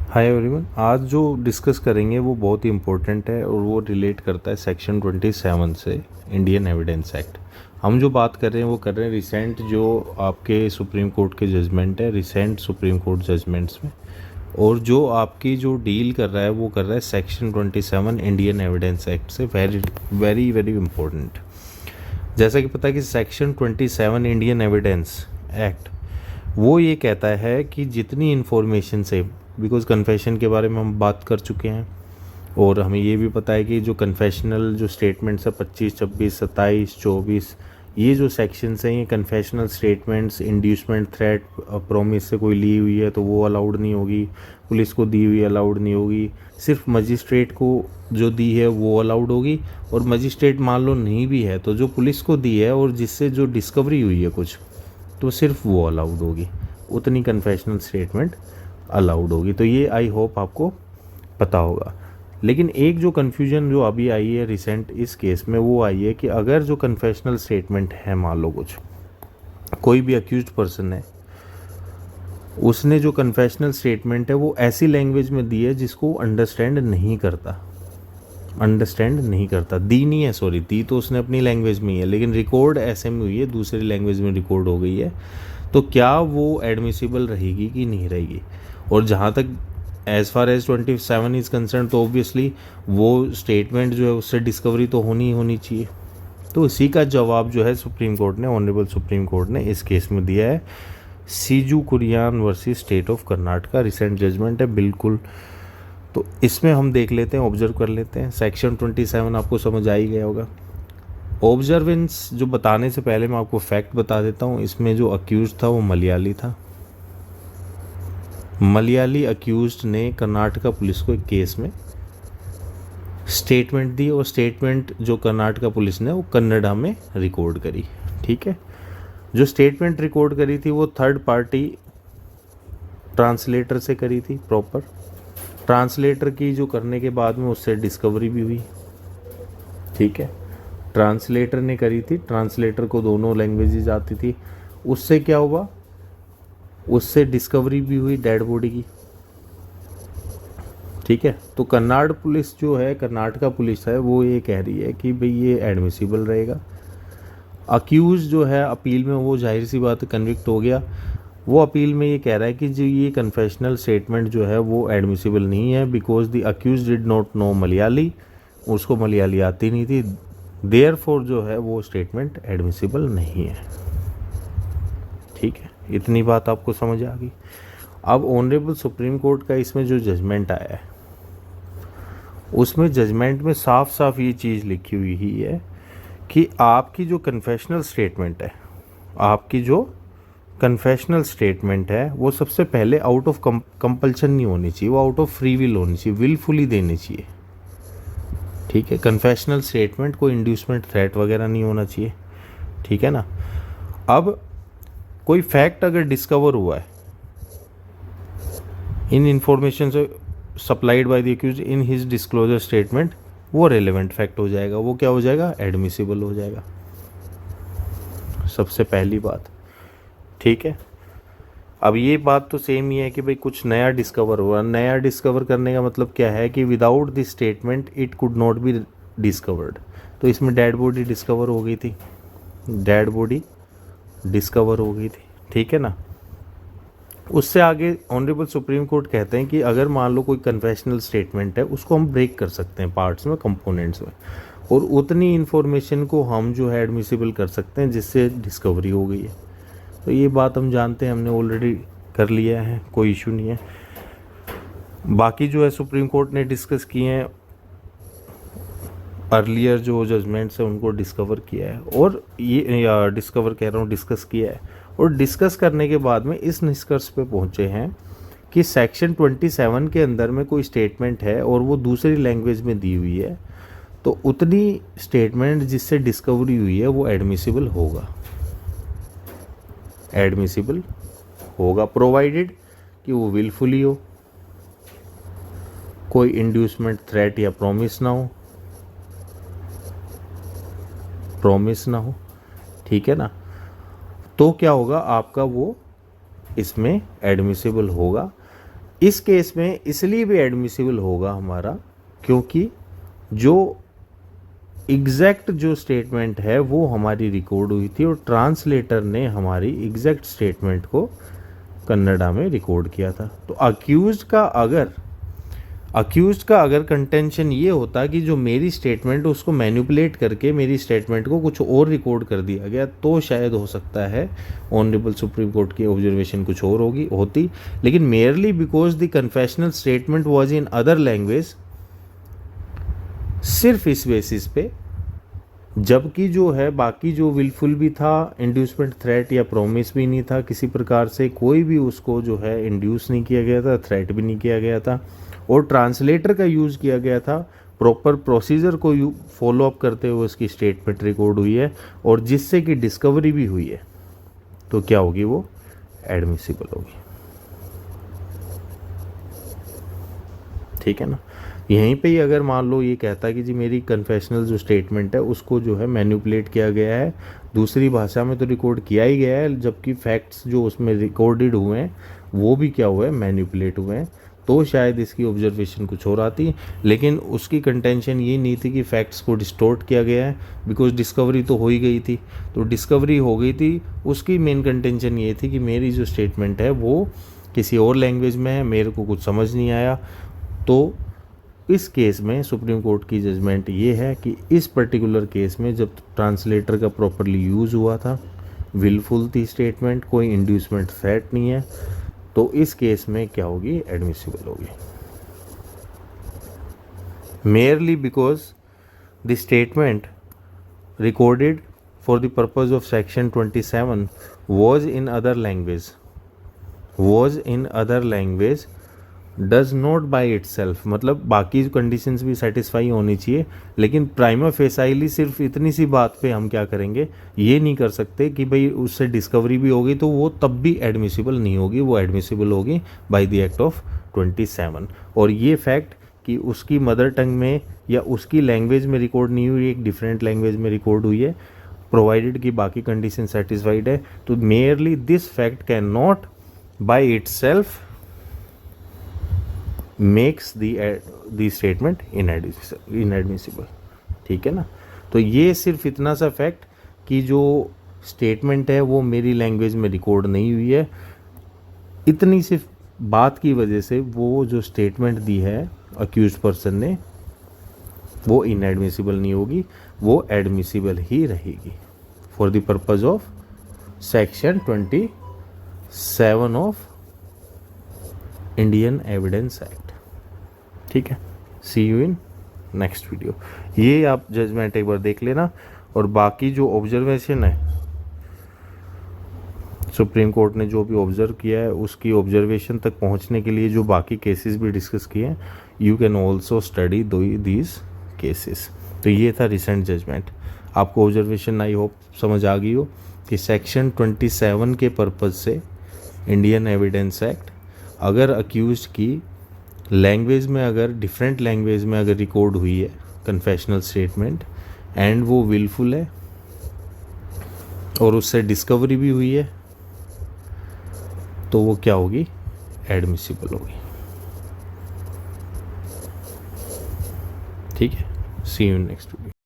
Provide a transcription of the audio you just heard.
Hi everyone, आज जो discuss करेंगे वो बहुत ही इम्पोर्टेंट है और वो रिलेट करता है सेक्शन 27 से, इंडियन एविडेंस एक्ट। हम जो बात कर रहे हैं वो कर रहे हैं रिसेंट जो आपके सुप्रीम कोर्ट के जजमेंट है, रिसेंट सुप्रीम कोर्ट जजमेंट्स में, और जो आपकी जो डील कर रहा है वो कर रहा है सेक्शन 27 इंडियन एविडेंस एक्ट से। Very very very important. जैसा कि पता है कि सेक्शन 27 इंडियन एविडेंस एक्ट वो ये कहता है कि जितनी इन्फॉर्मेशन से, बिकॉज कन्फेशन के बारे में हम बात कर चुके हैं और हमें ये भी पता है कि जो कन्फेशनल जो स्टेटमेंट्स है 25, 26, 27, 24, ये जो सेक्शंस हैं ये confessional statements, inducement, threat, promise से कोई ली हुई है तो वो अलाउड नहीं होगी, पुलिस को दी हुई अलाउड नहीं होगी, सिर्फ मजिस्ट्रेट को जो दी है वो अलाउड होगी, और मजिस्ट्रेट मान लो नहीं भी है तो जो पुलिस को दी है और जिससे जो डिस्कवरी हुई है कुछ, तो सिर्फ वो अलाउड होगी, उतनी कन्फेशनल स्टेटमेंट अलाउड होगी। तो ये आई होप आपको पता होगा। लेकिन एक जो कन्फ्यूजन जो अभी आई है रिसेंट इस केस में वो आई है कि अगर जो कन्फेशनल स्टेटमेंट है, मान लो कुछ कोई भी अक्यूज्ड पर्सन है, उसने जो कन्फेशनल स्टेटमेंट है वो ऐसी लैंग्वेज में दी है जिसको अंडरस्टैंड नहीं करता, दी नहीं है, सॉरी, दी तो उसने अपनी लैंग्वेज में ही है, लेकिन रिकॉर्ड ऐसे में हुई है, दूसरी लैंग्वेज में रिकॉर्ड हो गई है, तो क्या वो एडमिसिबल रहेगी कि नहीं रहेगी। और जहाँ तक as far as 27 is concerned, तो ऑब्वियसली वो स्टेटमेंट जो है उससे डिस्कवरी तो होनी चाहिए। तो इसी का जवाब जो है सुप्रीम कोर्ट ने, ऑनरेबल सुप्रीम कोर्ट ने इस केस में दिया है। Siju Kurian versus state of Karnataka recent judgment है, बिल्कुल। तो इसमें हम देख लेते हैं, ऑब्जर्व कर लेते हैं। सेक्शन 27 आपको समझ आ ही गया होगा। ऑब्जर्वेंस जो बताने से पहले मैं आपको फैक्ट बता देता हूँ। इसमें जो अक्यूज था वो मलयाली था। मलयाली अक्यूज्ड ने कर्नाटका पुलिस को एक केस में स्टेटमेंट दी, और स्टेटमेंट जो कर्नाटका पुलिस ने वो कन्नड़ा में रिकॉर्ड करी। ठीक है, जो स्टेटमेंट रिकॉर्ड करी थी वो थर्ड पार्टी ट्रांसलेटर से करी थी, प्रॉपर ट्रांसलेटर की जो करने के बाद में उससे डिस्कवरी भी हुई। ठीक है, ट्रांसलेटर ने करी थी, ट्रांसलेटर को दोनों लैंग्वेजेज आती थी। उससे क्या हुआ, उससे डिस्कवरी भी हुई डेड बॉडी की। ठीक है, तो कर्नाटक पुलिस जो है, कर्नाटका पुलिस है, वो ये कह रही है कि भाई ये एडमिसिबल रहेगा। अक्यूज जो है अपील में, वो जाहिर सी बात कन्विक्ट हो गया, वो अपील में ये कह रहा है कि जो ये कन्फेशनल स्टेटमेंट जो है वो एडमिसिबल नहीं है, because the accused did not know Malayali, उसको मलयाली आती नहीं थी, देयरफॉर जो है वो स्टेटमेंट एडमिसिबल नहीं है। ठीक है, इतनी बात आपको समझ आ गई। अब ऑनरेबल सुप्रीम कोर्ट का इसमें जो जजमेंट आया है, उसमें जजमेंट में साफ साफ ये चीज़ लिखी हुई ही है कि आपकी जो कन्फेशनल स्टेटमेंट है, आपकी जो कन्फेशनल स्टेटमेंट है वो सबसे पहले आउट ऑफ कंपल्शन नहीं होनी चाहिए, वो आउट ऑफ फ्री विल होनी चाहिए, विलफुली देनी चाहिए। ठीक है, कन्फेशनल स्टेटमेंट कोई इंड्यूसमेंट, थ्रेट वगैरह नहीं होना चाहिए। ठीक है ना। अब कोई फैक्ट अगर डिस्कवर हुआ है इन इंफॉर्मेशन से supplied by the accused in his disclosure statement, वो रेलेवेंट फैक्ट हो जाएगा, वो क्या हो जाएगा, एडमिसिबल हो जाएगा, सबसे पहली बात। ठीक है, अब ये बात तो सेम ही है कि भाई कुछ नया डिस्कवर हुआ। नया डिस्कवर करने का मतलब क्या है कि without this statement it could not be discovered. तो इसमें डेड बॉडी डिस्कवर हो गई थी, डेड बॉडी डिस्कवर हो गई थी। ठीक है ना। उससे आगे ऑनरेबल सुप्रीम कोर्ट कहते हैं कि अगर मान लो कोई कन्फेशनल स्टेटमेंट है, उसको हम ब्रेक कर सकते हैं पार्ट्स में, कंपोनेंट्स में, और उतनी इन्फॉर्मेशन को हम जो है एडमिसिबल कर सकते हैं जिससे डिस्कवरी हो गई है। तो ये बात हम जानते हैं, हमने ऑलरेडी कर लिया है, कोई इशू नहीं है। बाकी जो है सुप्रीम कोर्ट ने डिस्कस किए हैं, अर्लियर जो जजमेंट्स हैं उनको डिस्कवर किया है, और ये डिस्कवर कह रहा हूँ, डिस्कस किया है, और डिस्कस करने के बाद में इस निष्कर्ष पे पहुँचे हैं कि सेक्शन 27 के अंदर में कोई स्टेटमेंट है और वो दूसरी लैंग्वेज में दी हुई है, तो उतनी स्टेटमेंट जिससे डिस्कवरी हुई है वो एडमिसिबल होगा, एडमिसिबल होगा, प्रोवाइडेड कि वो विलफुली हो, कोई इंड्यूसमेंट, थ्रेट या प्रॉमिस ना हो, ठीक है ना। तो क्या होगा, आपका वो इसमें एडमिसिबल होगा। इस केस में इसलिए भी एडमिसिबल होगा हमारा क्योंकि जो एग्जैक्ट जो स्टेटमेंट है वो हमारी रिकॉर्ड हुई थी और ट्रांसलेटर ने हमारी एग्जैक्ट स्टेटमेंट को कन्नड़ा में रिकॉर्ड किया था। तो अक्यूज्ड का अगर कंटेंशन ये होता कि जो मेरी स्टेटमेंट उसको मैनिपुलेट करके मेरी स्टेटमेंट को कुछ और रिकॉर्ड कर दिया गया, तो शायद हो सकता है ऑनरेबल सुप्रीम कोर्ट की ऑब्जर्वेशन कुछ और होती। लेकिन merely because the confessional statement was in other language, सिर्फ इस बेसिस पे, जबकि जो है बाकी जो विलफुल भी था, इंड्यूसमेंट, थ्रेट या प्रोमिस भी नहीं था, किसी प्रकार से कोई भी उसको जो है इंड्यूस नहीं किया गया था, थ्रेट भी नहीं किया गया था, और ट्रांसलेटर का यूज़ किया गया था, प्रॉपर प्रोसीजर को फॉलो अप करते हुए उसकी स्टेटमेंट रिकॉर्ड हुई है और जिससे कि डिस्कवरी भी हुई है, तो क्या होगी, वो एडमिसिबल होगी। ठीक है ना। यहीं पे ही अगर मान लो ये कहता है कि जी मेरी कन्फेशनल जो स्टेटमेंट है उसको जो है मैनिपुलेट किया गया है, दूसरी भाषा में तो रिकॉर्ड किया ही गया है, जबकि फैक्ट्स जो उसमें रिकॉर्डेड हुए हैं वो भी क्या हुए हैं, मैनिपुलेट हुए हैं, तो शायद इसकी ऑब्जर्वेशन कुछ और आती। लेकिन उसकी कंटेंशन ये नहीं थी कि फैक्ट्स को डिस्टोर्ट किया गया है, बिकॉज डिस्कवरी तो हो ही गई थी। तो डिस्कवरी हो गई थी, उसकी मेन कंटेंशन ये थी कि मेरी जो स्टेटमेंट है वो किसी और लैंग्वेज में है, मेरे को कुछ समझ नहीं आया। तो इस केस में सुप्रीम कोर्ट की जजमेंट ये है कि इस पर्टिकुलर केस में जब ट्रांसलेटर का प्रॉपरली यूज़ हुआ था, विलफुल थी स्टेटमेंट, कोई इंड्यूसमेंट थ्रेट नहीं है, तो इस केस में क्या होगी, एडमिसिबल होगी। Merely because the statement recorded for the purpose of section 27 was in other language does not by it self, मतलब बाकी कंडीशंस भी सेटिस्फाई होनी चाहिए, लेकिन प्राइमा फेसाइली सिर्फ इतनी सी बात पे हम क्या करेंगे, ये नहीं कर सकते कि भाई उससे डिस्कवरी भी होगी तो वो तब भी एडमिसिबल नहीं होगी, वो एडमिसिबल होगी बाय द एक्ट ऑफ 27। और ये फैक्ट कि उसकी मदर टंग में या उसकी लैंग्वेज में रिकॉर्ड नहीं हुई, एक डिफरेंट लैंग्वेज में रिकॉर्ड हुई है, प्रोवाइडेड कि बाकी कंडीशन सेटिस्फाइड है, तो merely this fact can not by it self makes the statement inadmissible. ठीक है ना। तो ये सिर्फ इतना सा फैक्ट कि जो स्टेटमेंट है वो मेरी लैंग्वेज में रिकॉर्ड नहीं हुई है, इतनी सिर्फ बात की वजह से वो जो स्टेटमेंट दी है अक्यूज पर्सन ने वो इनएडमिसिबल नहीं होगी, वो एडमिसिबल ही रहेगी for the purpose of section 27 of Indian evidence act. ठीक है। सी यू इन नेक्स्ट वीडियो। ये आप जजमेंट एक बार देख लेना, और बाकी जो ऑब्जर्वेशन है सुप्रीम कोर्ट ने जो भी ऑब्जर्व किया है उसकी ऑब्जर्वेशन तक पहुंचने के लिए जो बाकी केसेस भी डिस्कस किए हैं, you can also study these cases. तो ये था रिसेंट जजमेंट। आपको ऑब्जर्वेशन आई होप समझ आ गई हो कि सेक्शन 27 के पर्पज़ से इंडियन एविडेंस एक्ट, अगर अक्यूज की लैंग्वेज में, अगर डिफरेंट लैंग्वेज में अगर रिकॉर्ड हुई है कन्फेशनल स्टेटमेंट एंड वो विलफुल है और उससे डिस्कवरी भी हुई है, तो वो क्या होगी, एडमिसिबल होगी। ठीक है। सी यू इन नेक्स्ट वीडियो।